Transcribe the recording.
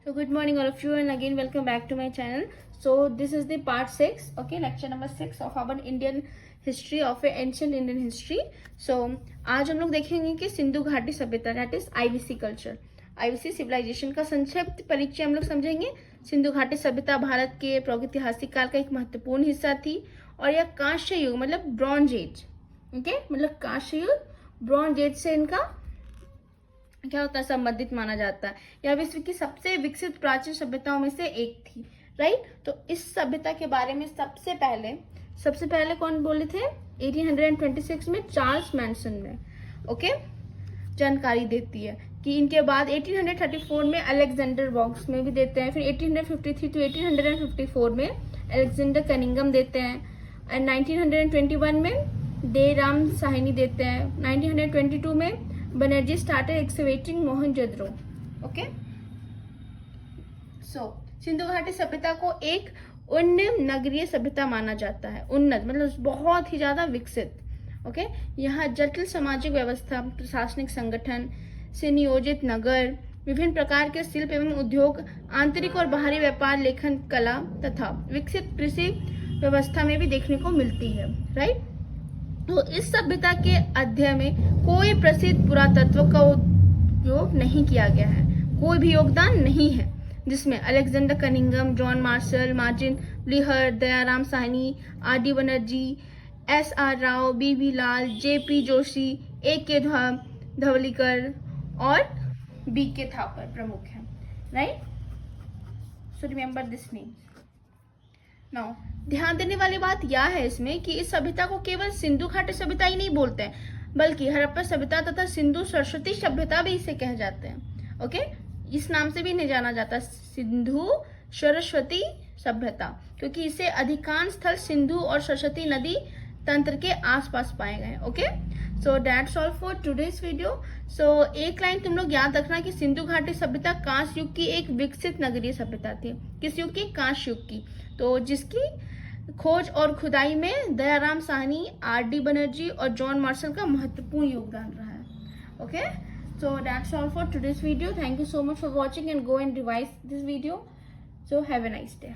So good morning all of you, and again welcome back to my channel. So this is the part 6, okay, lecture number 6 of our Indian history of ancient Indian history. So आज हम लोग देखेंगे कि सिंधु घाटी सभ्यता that is IVC culture, IVC civilisation का संक्षिप्त परिचय हम लोग समझेंगे। सिंधु घाटी सभ्यता भारत के प्रागैतिहासिक काल का एक महत्वपूर्ण हिस्सा थी और यह कांस्य युग मतलब ब्रॉन्ज एज, ओके, मतलब कांस्य युग ब्रॉन्ज एज से इनका क्या होता है संबंधित माना जाता है। यह विश्व की सबसे विकसित प्राचीन सभ्यताओं में से एक थी, राइट। तो इस सभ्यता के बारे में सबसे पहले कौन बोले थे? 1826 में चार्ल्स मैनसन ने, ओके, जानकारी देती है कि इनके बाद 1834 में अलेक्जेंडर वॉक्स में भी देते हैं, फिर 1853 टू 1854 में अलेक्जेंडर कनिंगम देते हैं, एंड 1921 में डे राम साहनी देते हैं, 1922 में Banerjee started excavating Mohenjodaro, okay. So सिंधु घाटी सभ्यता को एक उन्नत नगरीय सभ्यता माना जाता है। उन्नत मतलब बहुत ही ज्यादा विकसित, ओके। यहाँ जटिल सामाजिक व्यवस्था, प्रशासनिक संगठन से नियोजित नगर, विभिन्न प्रकार के शिल्प एवं उद्योग, आंतरिक और बाहरी व्यापार, लेखन कला तथा विकसित कृषि व्यवस्था में भी देखने को मिलती है, राइट। तो इस सभ्यता के अध्ययन में कोई प्रसिद्ध पुरातत्व का उपयोग नहीं किया गया है, कोई भी योगदान नहीं है जिसमें Alexander Cunningham, John Marshall, Martin ब्लिहर, Dayaram Sahni, R D Banerjee, S R Rao, B B Lal, J P Joshi, A K Dhavalikar और बी के थापर प्रमुख हैं, right. So remember this name. Now ध्यान देने वाली बात यह है इसमें कि इस सभ्यता को केवल सिंधु घाटी सभ्यता ही नहीं बोलते हैं, बल्कि हड़प्पा सभ्यता तथा सिंधु सरस्वती सभ्यता भी इसे कहे जाते हैं, ओके। इस नाम से भी नहीं जाना जाता सिंधु सरस्वती सभ्यता, क्योंकि इसे अधिकांश स्थल सिंधु और सरस्वती नदी तंत्र के आसपास पाए गए, okay. So that's all for today's video. So एक लाइन तुम लोग याद रखना कि सिंधु घाटी सभ्यता कांस्य युग की एक विकसित नगरीय सभ्यता थी। किस युग की? कांस्य युग की। तो जिसकी खोज और खुदाई में दयाराम साहनी, आर डी बनर्जी और जॉन मार्शल का महत्वपूर्ण योगदान रहा है, okay. So that's all for today's video. Thank you so much for watching and go and revise this video. So have a nice day.